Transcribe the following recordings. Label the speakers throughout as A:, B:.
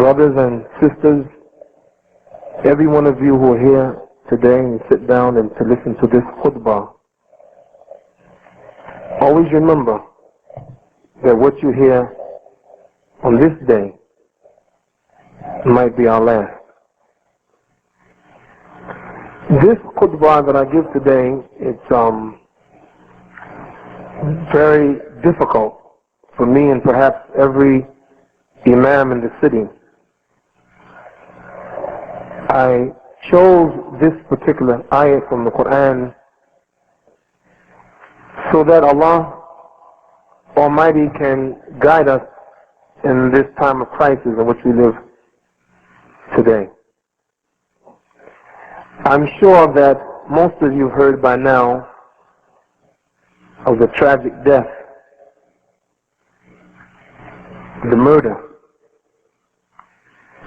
A: Brothers and sisters, every one of you who are here today and sit down and to listen to this khutbah, always remember that what you hear on this day might be our last. This khutbah that I give today, it's very difficult for me and perhaps every imam in the city. I chose this particular ayah from the Quran so that Allah Almighty can guide us in this time of crisis in which we live today. I'm sure that most of you have heard by now of the tragic death, the murder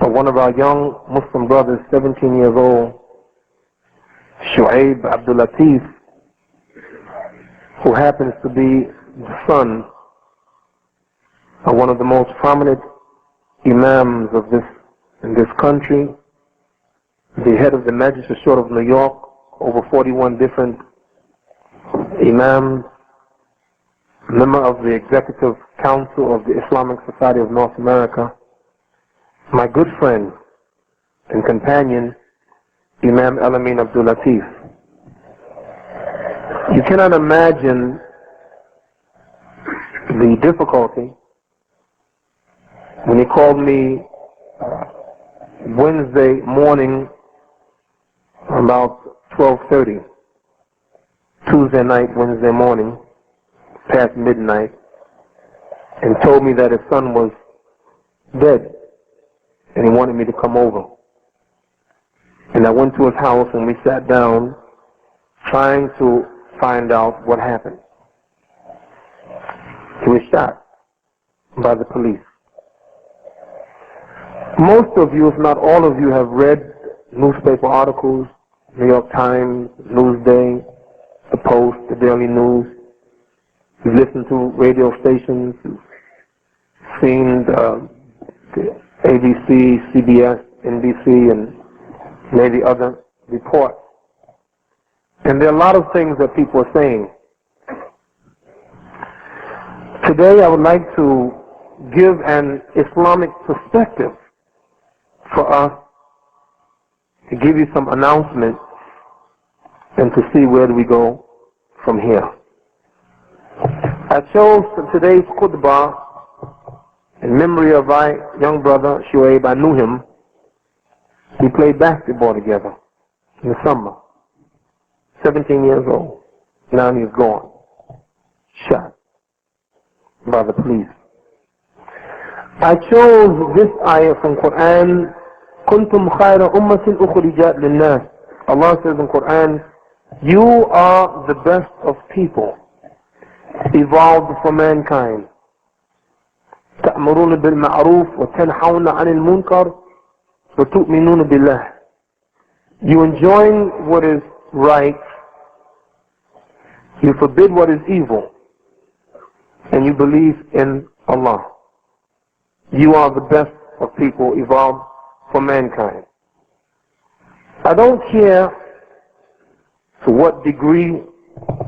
A: of one of our young Muslim brothers, 17 years old, Shu'aib Abdul Latif, who happens to be the son of one of the most prominent imams of in this country, the head of the Magistrate of New York, over 41 different imams, member of the Executive Council of the Islamic Society of North America, my good friend and companion, Imam Al-Amin Abdul Latif. You cannot imagine the difficulty when he called me Wednesday morning about 12:30, Tuesday night, Wednesday morning, past midnight, and told me that his son was dead and he wanted me to come over. And I went to his house and we sat down trying to find out what happened. He was shot by the police. Most of you, if not all of you, have read newspaper articles, New York Times, Newsday, the Post, the Daily News. You've listened to radio stations, seen the ABC, CBS, NBC, and maybe other reports. And there are a lot of things that people are saying. Today I would like to give an Islamic perspective for us, to give you some announcements and to see where do we go from here. I chose today's khutbah in memory of my young brother Shu'aib. I knew him. We played basketball together in the summer. 17 years old. Now he's gone. Shot by the police. I chose this ayah from Quran, كنتم خير أمة أخرجت للناس. Allah says in Quran, you are the best of people evolved for mankind. تأمرون بالمعروف وتنحون عن المنكر وتؤمنون بالله. You enjoin what is right, you forbid what is evil, and you believe in Allah. You are the best of people evolved for mankind. I don't care to what degree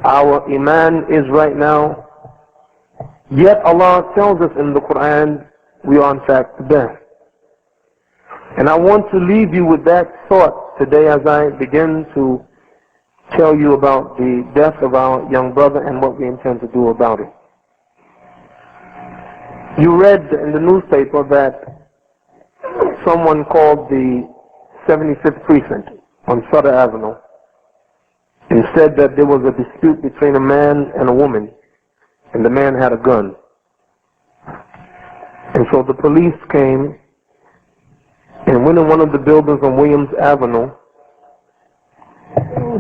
A: our iman is right now, yet Allah tells us in the Quran we are in fact the best. And I want to leave you with that thought today as I begin to tell you about the death of our young brother and what we intend to do about it. You read in the newspaper that someone called the 75th precinct on Sutter Avenue and said that there was a dispute between a man and a woman, and the man had a gun. And so the police came and went in one of the buildings on Williams Avenue.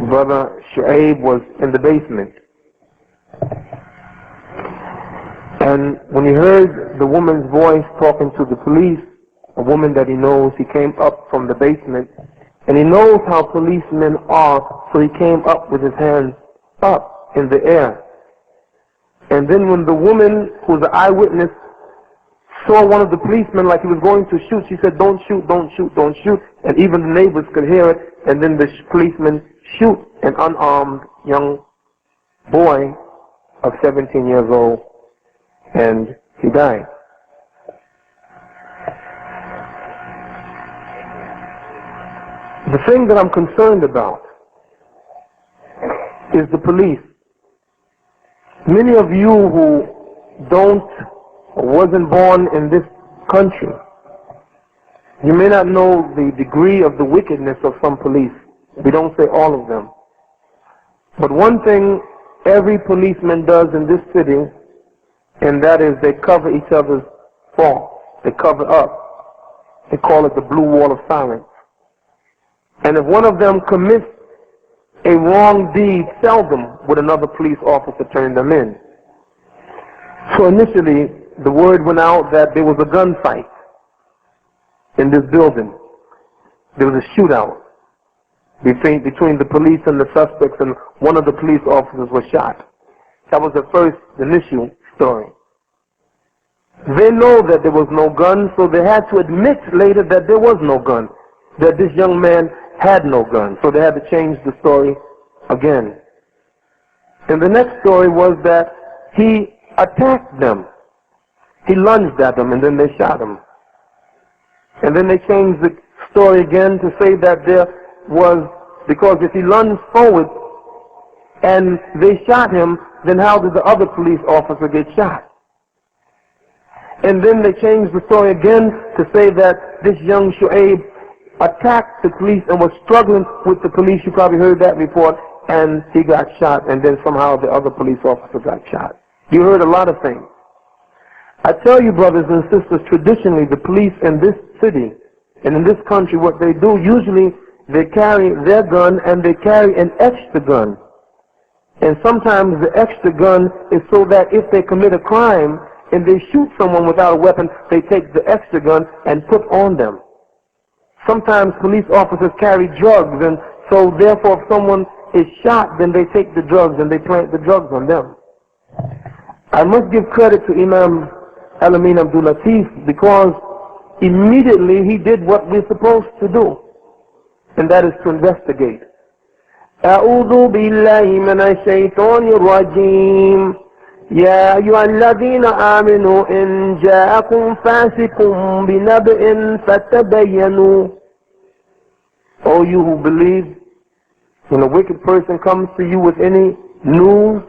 A: Brother Shu'aib was in the basement. And when he heard the woman's voice talking to the police, a woman that he knows, he came up from the basement, and he knows how policemen are, so he came up with his hands up in the air. And then when the woman, who's an eyewitness, saw one of the policemen like he was going to shoot. She said, don't shoot, don't shoot, don't shoot. And even the neighbors could hear it. And then the policeman shoot an unarmed young boy of 17 years old, and he died. The thing that I'm concerned about is the police. Many of you who don't or wasn't born in this country, you may not know the degree of the wickedness of some police. We don't say all of them. But one thing every policeman does in this city, and that is they cover each other's faults. They cover up. They call it the blue wall of silence. And if one of them commits a wrong deed, seldom would another police officer turn them in. So initially, the word went out that there was a gunfight in this building. There was a shootout between the police and the suspects, and one of the police officers was shot. That was the first initial story. They know that there was no gun, so they had to admit later that there was no gun, that this young man had no gun. So they had to change the story again. And the next story was that he attacked them. He lunged at them, and then they shot him. And then they changed the story again to say that there was, because if he lunged forward and they shot him, then how did the other police officer get shot? And then they changed the story again to say that this young Shu'aib attacked the police and was struggling with the police. You probably heard that report. And he got shot, and then somehow the other police officer got shot. You heard a lot of things. I tell you, brothers and sisters, traditionally the police in this city and in this country, what they do, usually they carry their gun and they carry an extra gun. And sometimes the extra gun is so that if they commit a crime and they shoot someone without a weapon, they take the extra gun and put on them. Sometimes police officers carry drugs, and so therefore if someone is shot, then they take the drugs and they plant the drugs on them. I must give credit to Imam Al-Amin Abdul Latif, because immediately he did what we're supposed to do, and that is to investigate. أعوذ بالله من الشيطان الرجيم يا أيها الذين آمنوا إن جاءكم فاسق بنبأ فتبينوا. O you who believe, when a wicked person comes to you with any news,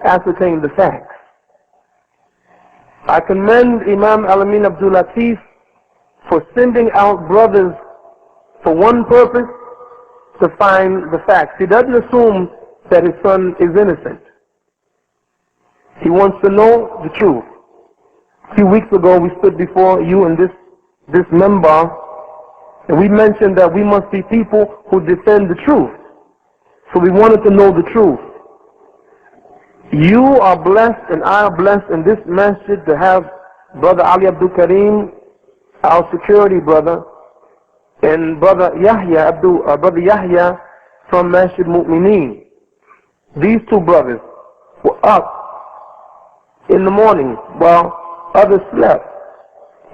A: ascertain the facts. I commend Imam Al-Amin Abdul Latif for sending out brothers for one purpose, to find the facts. He doesn't assume that his son is innocent. He wants to know the truth. A few weeks ago we stood before you in this member, and we mentioned that we must be people who defend the truth. So we wanted to know the truth. You are blessed and I are blessed in this masjid to have Brother Ali Abdul Karim, our security brother, and Brother Yahya from Masjid Mu'mineen. These two brothers were up in the morning while others slept,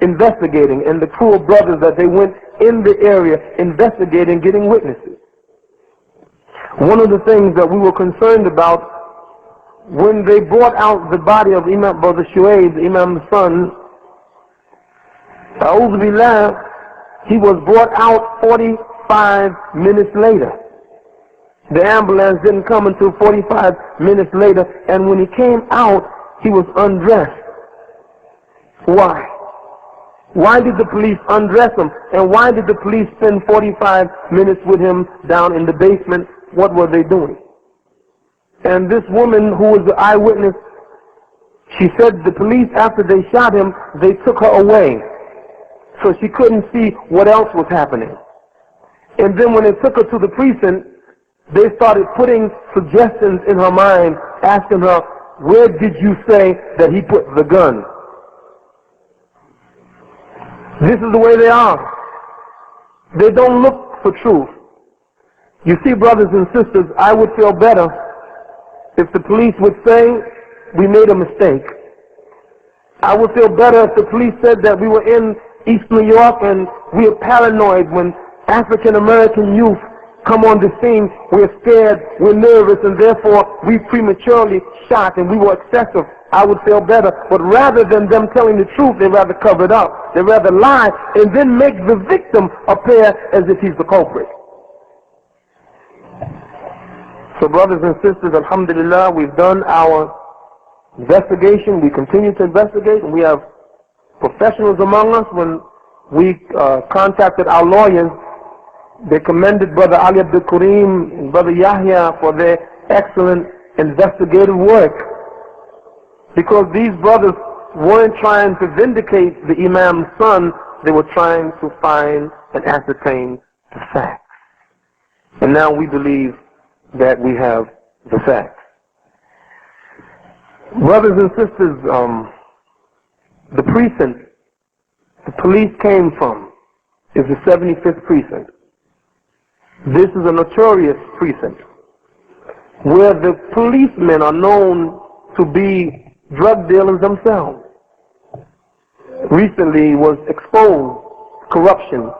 A: investigating, and the crew of brothers that they went in the area investigating, getting witnesses. One of the things that we were concerned about when they brought out the body of Imam Brother Shu'aib, Imam's son, A'udhu Billah, he was brought out 45 minutes later. The ambulance didn't come until 45 minutes later, and when he came out, he was undressed. Why? Why did the police undress him? And why did the police spend 45 minutes with him down in the basement? What were they doing? And this woman who was the eyewitness, she said the police, after they shot him, they took her away. So she couldn't see what else was happening. And then when they took her to the precinct, they started putting suggestions in her mind, asking her, where did you say that he put the gun? This is the way they are. They don't look for truth. You see, brothers and sisters, I would feel better if the police would say, we made a mistake. I would feel better if the police said that we were in East New York and we are paranoid when African American youth come on the scene. We're scared, we're nervous, and therefore we prematurely shot and we were excessive. I would feel better. But rather than them telling the truth, they rather cover it up. They rather lie and then make the victim appear as if he's the culprit. So brothers and sisters, alhamdulillah, we've done our investigation. We continue to investigate, and we have professionals among us. When we contacted our lawyers, they commended Brother Ali Abdul Kareem and Brother Yahya for their excellent investigative work, because these brothers weren't trying to vindicate the Imam's son, they were trying to find and ascertain the facts. And now we believe that we have the facts. Brothers and sisters, the precinct the police came from is the 75th precinct. This is a notorious precinct where the policemen are known to be drug dealers themselves. Recently was exposed corruption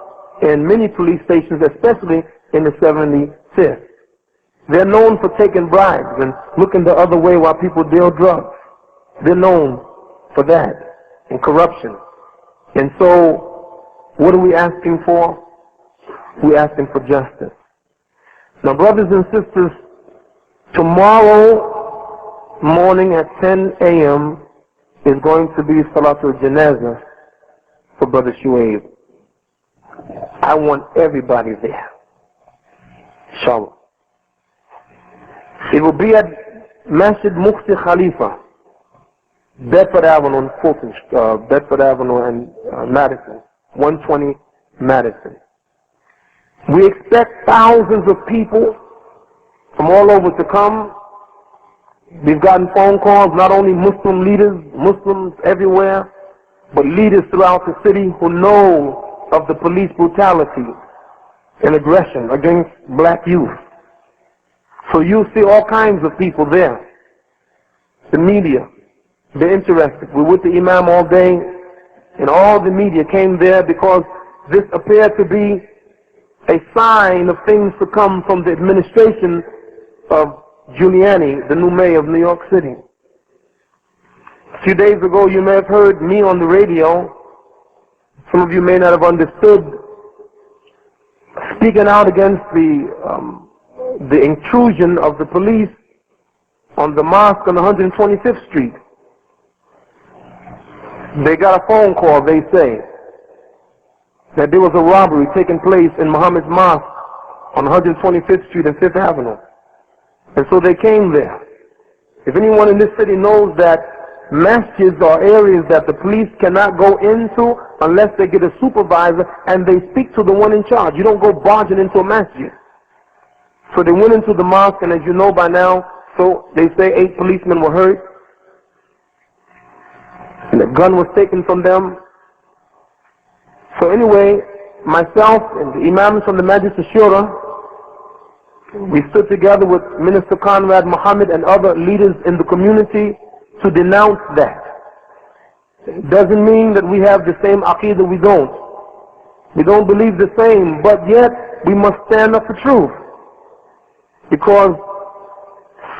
A: in many police stations, especially in the 75th. They're known for taking bribes and looking the other way while people deal drugs. They're known for that and corruption. And so, what are we asking for? We're asking for justice. Now, brothers and sisters, tomorrow morning at 10 a.m. is going to be Salatul Janazah for Brother Shuaib. I want everybody there. Inshallah. It will be at Masjid Mufti Khalifa, Bedford Avenue and Fulton, Bedford Avenue and Madison, 120 Madison. We expect thousands of people from all over to come. We've gotten phone calls, not only Muslim leaders, Muslims everywhere, but leaders throughout the city who know of the police brutality and aggression against black youth. So you see all kinds of people there. The media, they're interested. We're with the Imam all day, and all the media came there because this appeared to be a sign of things to come from the administration of Giuliani, the new mayor of New York City. A few days ago, you may have heard me on the radio. Some of you may not have understood, speaking out against the intrusion of the police on the mosque on 125th Street. They got a phone call, they say, that there was a robbery taking place in Muhammad's Mosque on 125th Street and 5th Avenue. And so they came there. If anyone in this city knows that masjids are areas that the police cannot go into unless they get a supervisor and they speak to the one in charge. You don't go barging into a masjid. So they went into the mosque, and as you know by now, so they say 8 policemen were hurt. And the gun was taken from them. So anyway, myself and the imams from the Majlis Shura, we stood together with Minister Conrad Muhammad and other leaders in the community to denounce that. It doesn't mean that we have the same aqidah, we don't. We don't believe the same, but yet we must stand up for truth. Because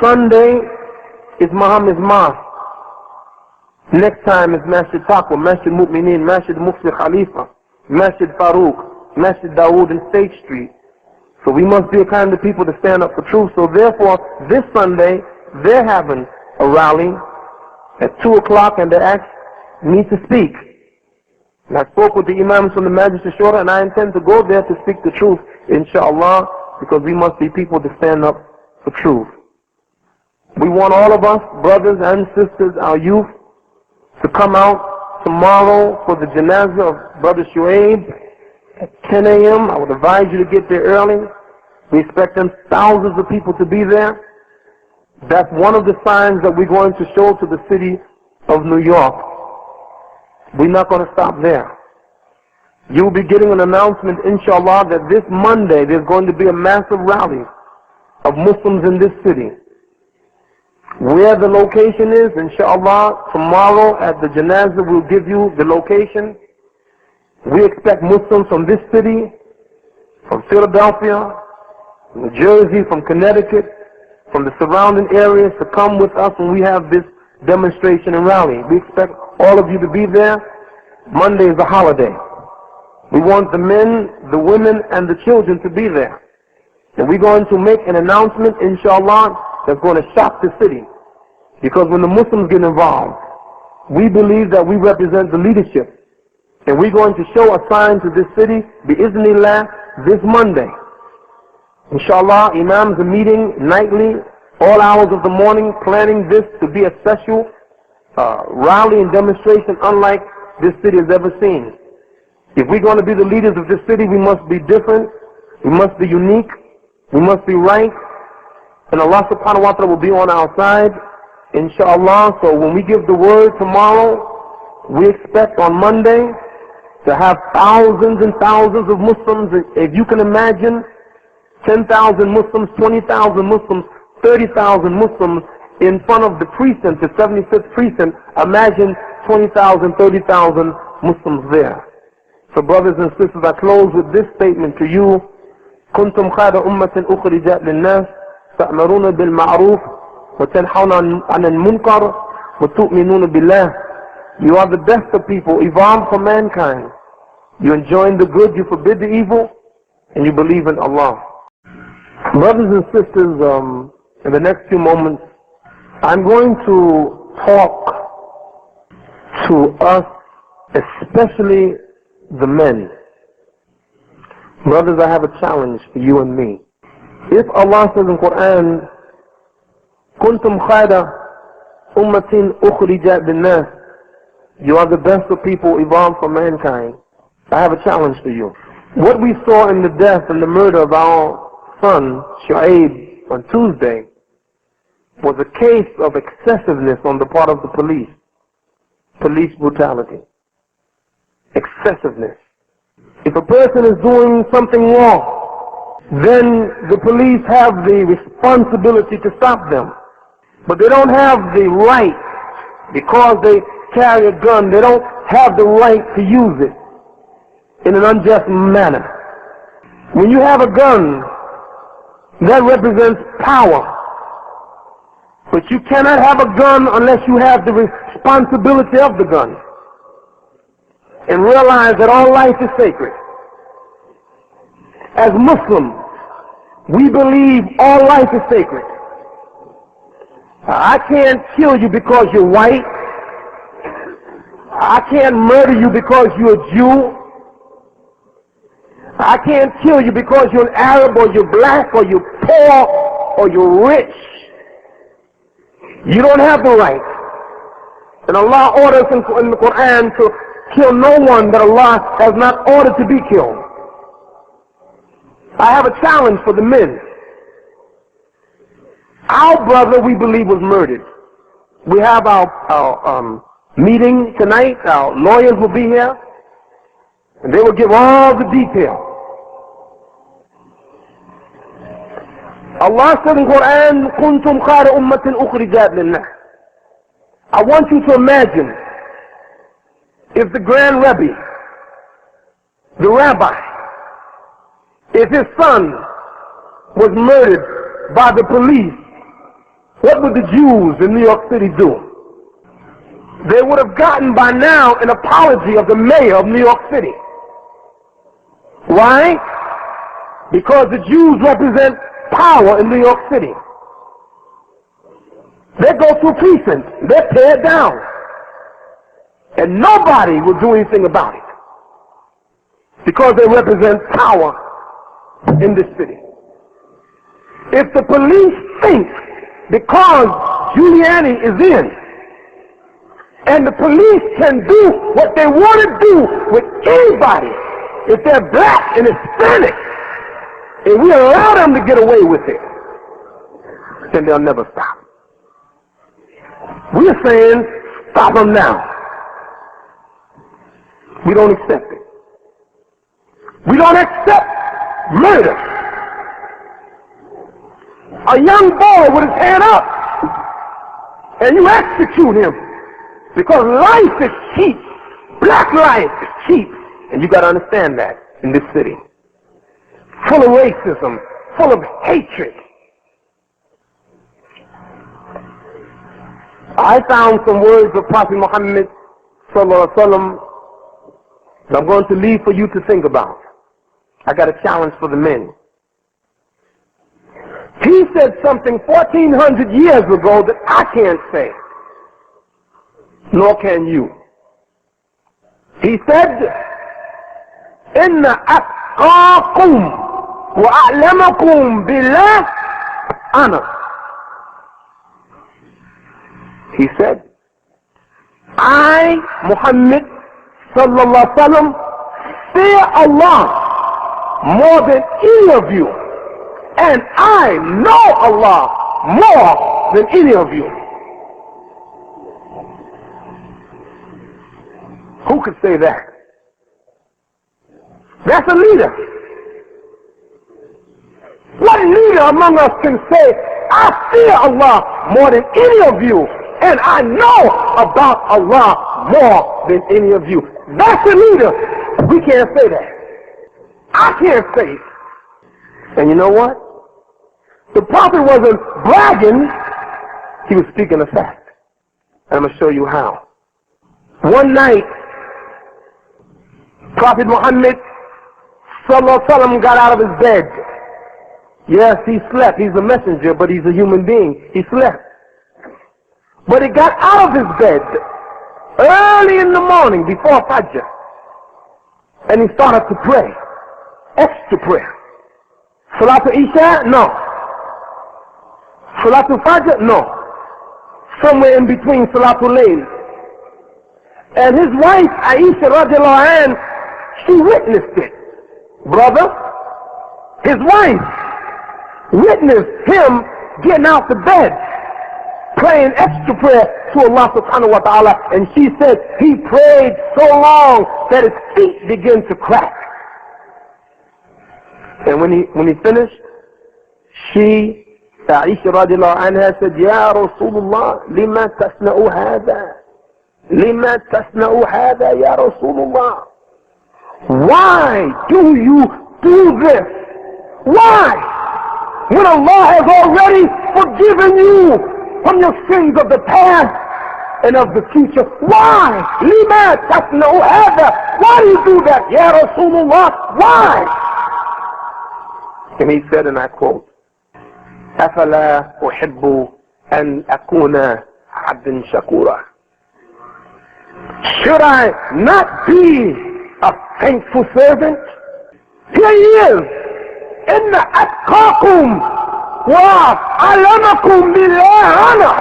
A: Sunday is Muhammad's Mosque. Next time is Masjid Taqwa, Masjid Mu'mineen, Masjid Mufti Khalifa, Masjid Farooq, Masjid Dawood and State Street. So we must be a kind of people to stand up for truth. So therefore, this Sunday, they're having a rally at 2 o'clock, and they asked me to speak. And I spoke with the imams from the Majlis Shura, and I intend to go there to speak the truth, inshallah, because we must be people to stand up for truth. We want all of us, brothers and sisters, our youth, to come out tomorrow for the janazah of Brother Shuaib at 10 a.m. I would advise you to get there early. We expect thousands of people to be there. That's one of the signs that we're going to show to the city of New York. We're not going to stop there. You'll be getting an announcement, inshallah, that this Monday there's going to be a massive rally of Muslims in this city. Where the location is, inshallah, tomorrow at the janazah we'll give you the location. We expect Muslims from this city, from Philadelphia, from New Jersey, from Connecticut, from the surrounding areas to come with us when we have this demonstration and rally. We expect all of you to be there. Monday is a holiday. We want the men, the women, and the children to be there. And we're going to make an announcement, inshallah, that's going to shock the city. Because when the Muslims get involved, we believe that we represent the leadership. And we're going to show a sign to this city, bi'ithnillah, this Monday. Inshallah, Imams are meeting nightly, all hours of the morning, planning this to be a special rally and demonstration unlike this city has ever seen. If we're going to be the leaders of this city, we must be different, we must be unique, we must be right, and Allah subhanahu wa ta'ala will be on our side, inshallah. So when we give the word tomorrow, we expect on Monday to have thousands and thousands of Muslims. If you can imagine 10,000 Muslims, 20,000 Muslims, 30,000 Muslims in front of the precinct, the 75th precinct, imagine 20,000, 30,000 Muslims there. So brothers and sisters, I close with this statement to you. كنتم خير أمة أخرجت للناس تأمرون بالمعروف وتنهون عن المنكر وتؤمنون بالله. You are the best of people, evolved for mankind. You enjoin the good, you forbid the evil, and you believe in Allah. Brothers and sisters, in the next few moments, I'm going to talk to us, especially the men. Brothers, I have a challenge for you and me. If Allah says in Quran, كنتم خير أمة أخرجت للناس, you are the best of people evolved for mankind, I have a challenge for you. What we saw in the death and the murder of our son, Shu'aib, on Tuesday, was a case of excessiveness on the part of the police. Police brutality. Excessiveness. If a person is doing something wrong, then the police have the responsibility to stop them. But they don't have the right, because they carry a gun, they don't have the right to use it in an unjust manner. When you have a gun, that represents power. But you cannot have a gun unless you have the responsibility of the gun. And realize that all life is sacred. As Muslims, we believe all life is sacred. I can't kill you because you're white. I can't murder you because you're a Jew. I can't kill you because you're an Arab or you're black or you're poor or you're rich. You don't have the right. And Allah orders in the Quran to kill no one that Allah has not ordered to be killed. I have a challenge for the men. Our brother, we believe, was murdered. We have our meeting tonight. Our lawyers will be here, and they will give all the details. Allah said in Quran, كنتم خير أمة أخرجت للناس. I want you to imagine if the Grand Rebbe, the rabbi, if his son was murdered by the police, what would the Jews in New York City do? They would have gotten by now an apology of the mayor of New York City. Why? Because the Jews represent power in New York City. They go through precincts, they tear it down, and nobody will do anything about it because they represent power in this city. If the police think because Giuliani is in and the police can do what they want to do with anybody, if they're black and Hispanic, and we allow them to get away with it, then they'll never stop. We're saying, stop them now. We don't accept it. We don't accept murder. A young boy with his hand up and you execute him. Because life is cheap. Black life is cheap. And you got to understand that in this city. Full of racism, full of hatred. I found some words of Prophet Muhammad sallallahu alaihi wasallam that I'm going to leave for you to think about. I got a challenge for the men. He said something 1400 years ago that I can't say, nor can you. He said, "Inna atqakum wa a'lamakum billah ana." He said, I, Muhammad sallallahu alaihi wasallam, fear Allah more than any of you, and I know Allah more than any of you. Who could say that? That's a leader. What leader among us can say, I fear Allah more than any of you, and I know about Allah more than any of you? That's a leader. We can't say that. I can't say it. And you know what? The prophet wasn't bragging. He was speaking a fact. I'm going to show you how. One night, Prophet Muhammad sallallahu alaihi wasallam got out of his bed. Yes, he slept. He's a messenger, but he's a human being. He slept. But he got out of his bed early in the morning before Fajr, and he started to pray. Extra prayer. Salatul Isha? No. Salatul Fajr? No. Somewhere in between Salatul Layl. And his wife, Aisha radiallahu anha, she witnessed it. Brother, his wife witnessed him getting out the bed, praying extra prayer to Allah subhanahu wa ta'ala, and she said he prayed so long that his feet began to crack. And when he finished, she, Aisha radiallahu anha, said, Ya Rasulullah, lima tasna'u hadha? Lima tasna'u hadha, Ya Rasulullah? Why do you do this? Why? When Allah has already forgiven you from your sins of the past and of the future. Why? Lima tasna'u hadha? Why do you do that, Ya Rasulullah? Why? And he said, and I quote, أَفَلَا أُحِبُّ أَنْ أَكُونَ عَبْدًا شَكُورًا. Should I not be a thankful servant? Here he is. إِنَّ أَتْقَاكُمْ وَأَعْلَمَكُمْ بِاللَّهِ أَنَا.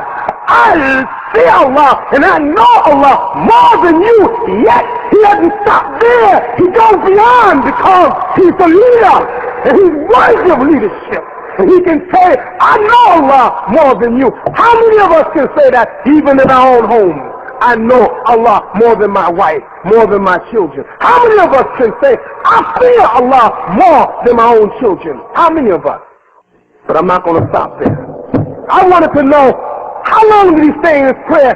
A: I see Allah and I know Allah more than you. Yet he hasn't stopped there. He goes beyond because he's the leader and he's worthy of leadership. And he can say, I know Allah more than you. How many of us can say that even in our own home? I know Allah more than my wife, more than my children. How many of us can say, I fear Allah more than my own children? How many of us? But I'm not going to stop there. I wanted to know, how long did he stay in his prayer?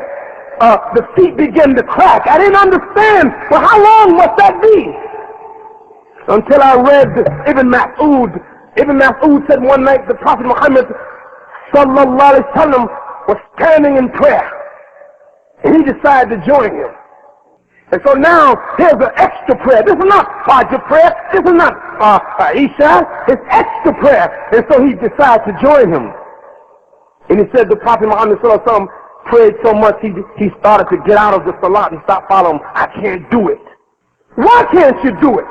A: The feet began to crack. I didn't understand. Well, how long must that be? Until I read Ibn Mas'ud. Ibn Mas'ud said one night the Prophet Muhammad sallallahu alaihi wasallam was standing in prayer, and he decided to join him. And so now here's an extra prayer. This is not Fajr prayer. This is not Isha. It's extra prayer. And so he decided to join him. And he said the Prophet Muhammad sallallahu alaihi wasallam prayed so much he started to get out of the salat and stop following him. I can't do it. Why can't you do it?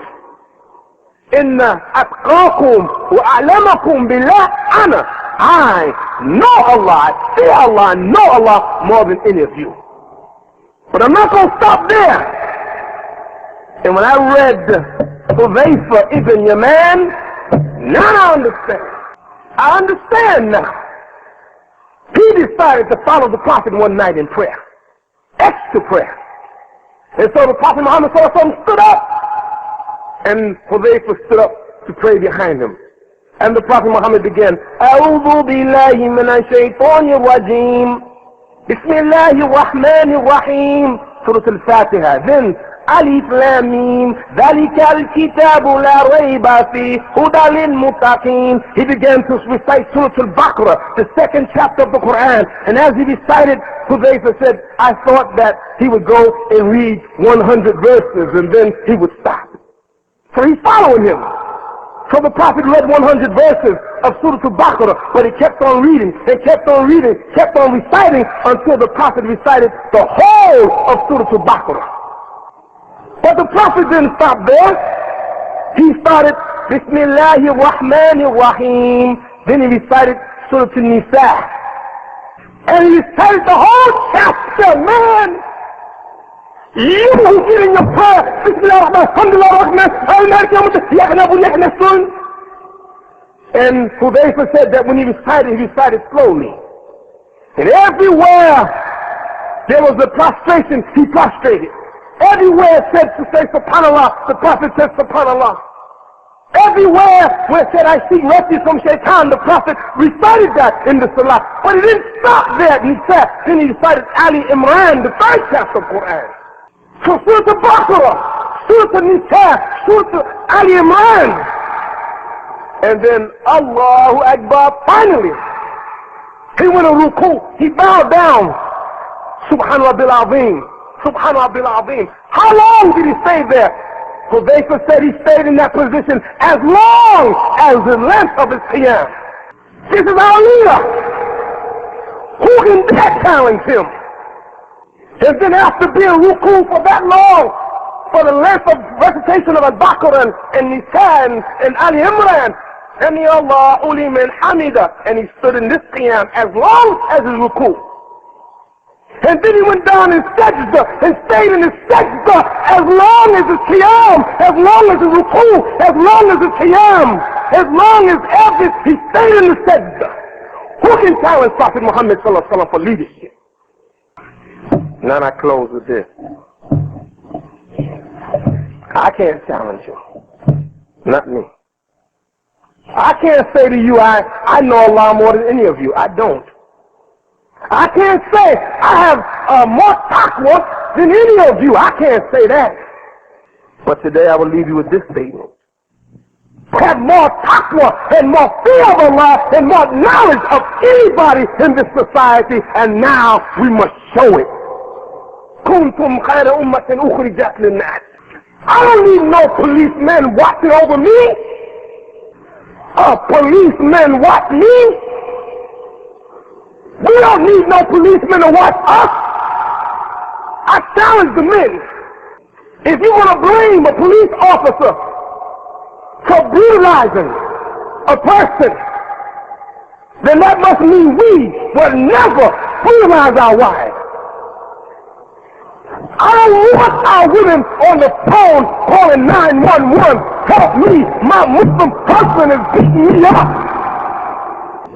A: Inna atqakum wa a'lamakum billah ana. I know Allah, I fear Allah, I know Allah more than any of you. But I'm not going to stop there. And when I read Hudhayfa ibn Yaman, now I understand. I understand now. He decided to follow the Prophet one night in prayer. Extra prayer. And so the Prophet Muhammad sallallahu alaihi wasallam stood up, and Hudhayfa stood up to pray behind him. And the Prophet Muhammad began, A'udhu billahi minash shaitanir rajim. Bismillahir Rahmanir Rahim, Surah Al-Fatiha. Then Alif Lam Mim, Dhalikal Kitabu La Rayba Fi, Hudan lil Muttaqin. He began to recite Surah Al-Baqarah, the second chapter of the Quran. And as he recited, Hudayfa said, I thought that he would go and read 100 verses and then he would stop. So he's following him. So the Prophet read 100 verses of Surah Al-Baqarah, but he kept on reading and kept on reading, kept on reciting until the Prophet recited the whole of Surah Al-Baqarah. But the Prophet didn't stop there. He started Bismillahir Rahmanir Rahim. Then he recited Surah An-Nisa. And he recited the whole chapter, man. You who get in your prayer, and Hudayfa said that when he recited slowly. And everywhere there was a prostration, he prostrated. Everywhere it said to say subhanallah, the Prophet said subhanallah. Everywhere where it said I seek refuge from shaitan, the Prophet recited that in the salah. But he didn't stop there. Then he recited Ali Imran, the third chapter of Quran. So Surah Al-Baqarah, Surah An-Nisa, Surah Ali Imran. And then Allahu Akbar, finally. He went to ruku. He bowed down. Subhan Rabbil Azim. Subhan Rabbil Azim. How long did he stay there? Hudayfa said he stayed in that position as long as the length of his qiyam. This is our leader. Who can dare challenge him? And then after being ruku for that long, for the length of recitation of Al-Baqarah and Nisa and Ali Imran, Sami Allahu liman hamida, and he stood in this qiyam as long as his ruku. And then he went down in sajda and stayed in his sajda as long as his qiyam, as long as his ruku, as long as his qiyam, as long as everything, he stayed in the sajda. Who can challenge Prophet Muhammad sallallahu alaihi wasallam for leadership? Now I close with this. I can't challenge you. Not me. I can't say to you, I know Allah more than any of you. I don't. I can't say I have more taqwa than any of you. I can't say that. But today I will leave you with this statement. Have more taqwa and more fear of Allah and more knowledge of anybody in this society, and now we must show it. كنتم خير أمة أخرجت للناس. I don't need no policemen watching over me. A policeman watch me. We don't need no policemen to watch us. I challenge the men. If you want to blame a police officer for brutalizing a person, then that must mean we will never brutalize our wives. I don't want our women on the phone calling 911. Help me, my Muslim husband is beating me up.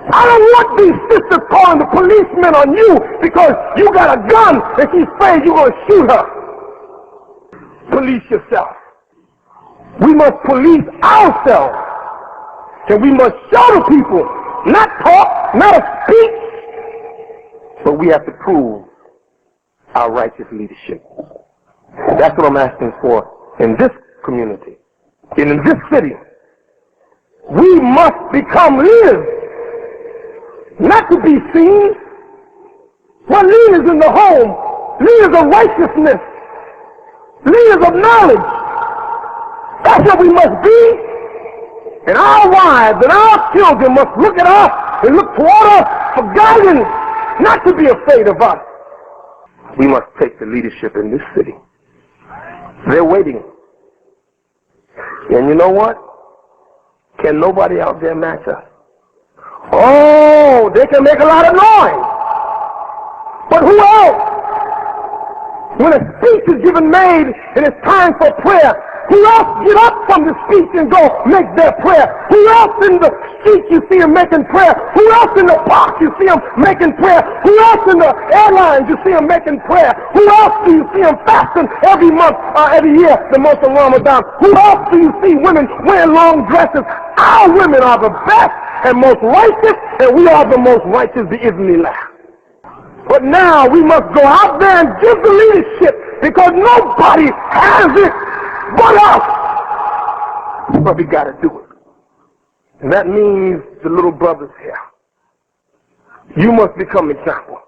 A: I don't want these sisters calling the policeman on you because you got a gun and she's afraid you're going to shoot her. Police yourself. We must police ourselves. And we must show the people, not talk, not speak, but we have to prove our righteous leadership. That's what I'm asking for in this community, in this city. We must become leaders, not to be seen. We're leaders in the home, leaders of righteousness, leaders of knowledge. That's what we must be. And our wives and our children must look at us and look toward us for guidance, not to be afraid of us. We must take the leadership in this city. They're waiting. And you know what? Can nobody out there match us? Oh, they can make a lot of noise. But who else? When a speech is given made and it's time for prayer, who else get up from the speech and go make their prayer? Who else in the street you see them making prayer? Who else in the park you see them making prayer? Who else in the airlines you see them making prayer? Who else do you see them fasting every month, every year, the month of Ramadan? Who else do you see women wearing long dresses? Our women are the best and most righteous, and we are the most righteous, bi'idhnillah. But now we must go out there and give the leadership, because nobody has it but us. But we got to do it. And that means the little brothers here. You must become an example.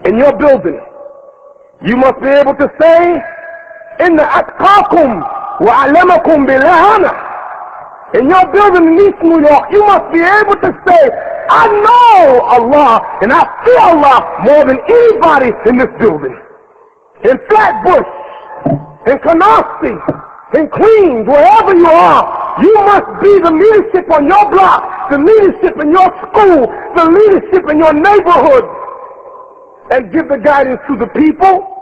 A: In your building, you must be able to say, Inna atqakum wa alamakum bilahana. In your building in East New York, you must be able to say, I know Allah and I fear Allah more than anybody in this building. In Flatbush, in Canarsie, in Queens, wherever you are, you must be the leadership on your block, the leadership in your school, the leadership in your neighborhood, and give the guidance to the people.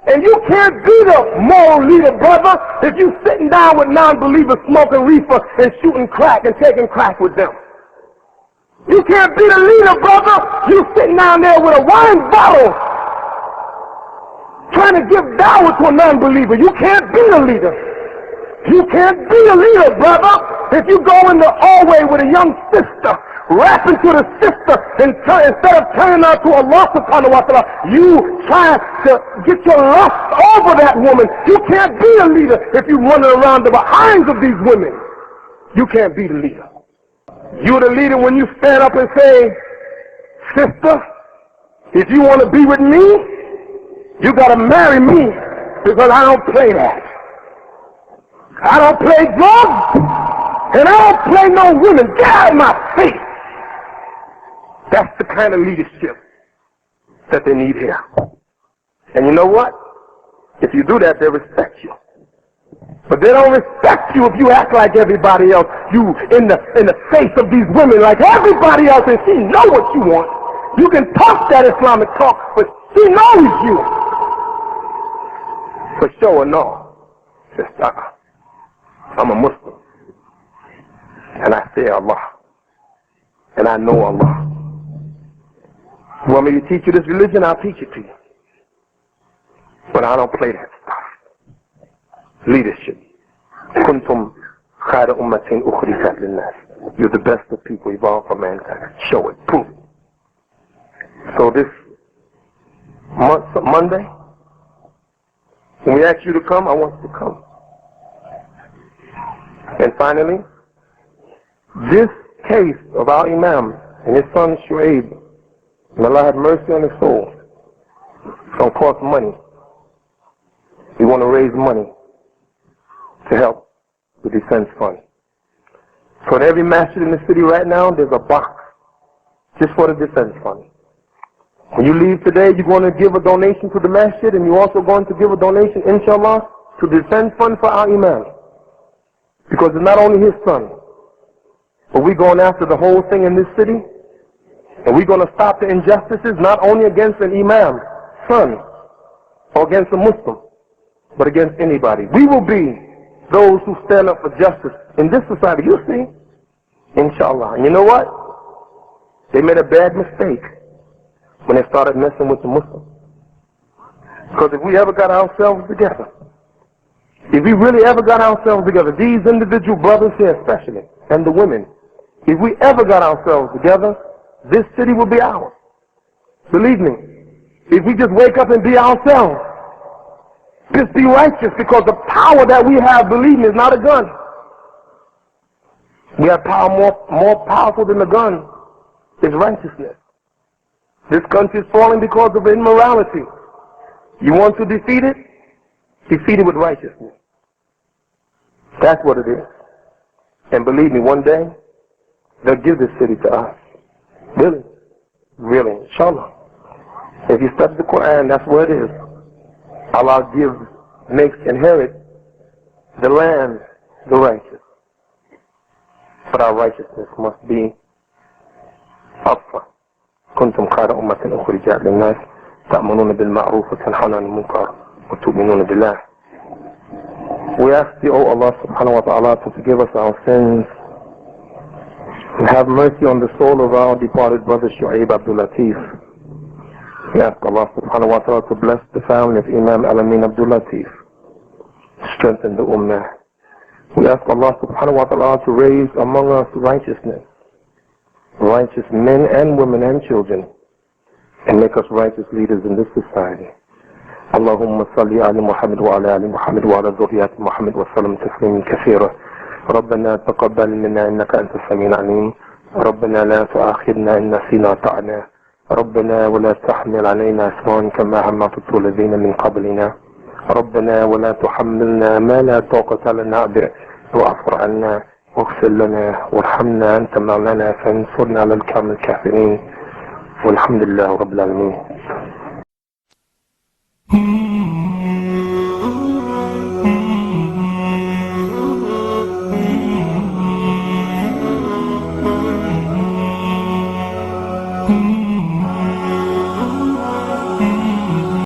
A: And you can't be the moral leader, brother, if you sitting down with non-believers smoking reefer and shooting crack and taking crack with them. You can't be the leader, brother, you sitting down there with a wine bottle trying to give dawah to a non-believer. You can't be the leader. You can't be the leader, brother, if you go in the hallway with a young sister, rapping to the sister, and instead of turning out to Allah subhanahu wa ta'ala, you try to get your lust over that woman. You can't be a leader if you're running around the behinds of these women. You can't be the leader. You're the leader when you stand up and say, sister, if you want to be with me, you got to marry me, because I don't play that. I don't play drugs, and I don't play no women. Get out of my face. That's the kind of leadership that they need here. And you know what? If you do that, they respect you. But they don't respect you if you act like everybody else. You in the face of these women like everybody else, and she know what you want. You can talk that Islamic talk, but she knows you. For sure or no, sister, I'm a Muslim. And I fear Allah. And I know Allah. You want me to teach you this religion? I'll teach it to you. But I don't play that stuff. Leadership. Kuntum khayra ummatin ukhrijat linnas. You're the best of people evolved for mankind. Show it. Prove it. So this Monday, when we ask you to come, I want you to come. And finally, this case of our Imam and his son Shu'aib, may Allah have mercy on his soul, it's going to cost money. We want to raise money to help the defense fund. So in every masjid in the city right now, there's a box just for the defense fund. When you leave today, you're going to give a donation to the masjid, and you're also going to give a donation, inshallah, to the defense fund for our Imam. Because it's not only his son, but we're going after the whole thing in this city, and we're going to stop the injustices not only against an Imam, son, or against a Muslim, but against anybody. We will be those who stand up for justice in this society. You see, inshallah. And you know what? They made a bad mistake when they started messing with the Muslims. Because if we ever got ourselves together, if we really ever got ourselves together, these individual brothers here especially, and the women, if we ever got ourselves together, this city will be ours. Believe me, if we just wake up and be ourselves, just be righteous, because the power that we have, believe me, is not a gun. We have power more powerful than the gun. It's righteousness. This country is falling because of immorality. You want to defeat it? Defeat it with righteousness. That's what it is. And believe me, one day, they'll give this city to us. Really? Really, inshallah. If you study the Quran, that's where it is. Allah makes inherit the land, the righteous. But our righteousness must be upfront. كنتم خير أمة أخرجت للناس تأمرون بالمعروف وتنهون عن المنكر وتؤمنون بالله. We ask thee, O Allah subhanahu wa ta'ala, to forgive us our sins and have mercy on the soul of our departed brother Shu'aib Abdul Latif. We ask Allah subhanahu wa ta'ala to bless the family of Imam Al-Amin Abdul Latif, strengthen the Ummah. We ask Allah subhanahu wa ta'ala to raise among us righteousness, righteous men and women and children, and make us righteous leaders in this society. اللهم صل على محمد وعلى آل محمد وعلى ذريات محمد وسلم تسليما كثيرا. ربنا تقبل منا إنك أنت السميع العليم. ربنا لا تؤاخذنا إن نسينا وأخطأنا. ربنا ولا تحمل علينا إصرا كما حملته الذين من قبلنا. ربنا ولا تحملنا ما لا طاقة لنا به واعف عنا واغفر لنا وارحمنا أنت مولانا فانصرنا على القوم الكافرين. والحمد لله رب العالمين.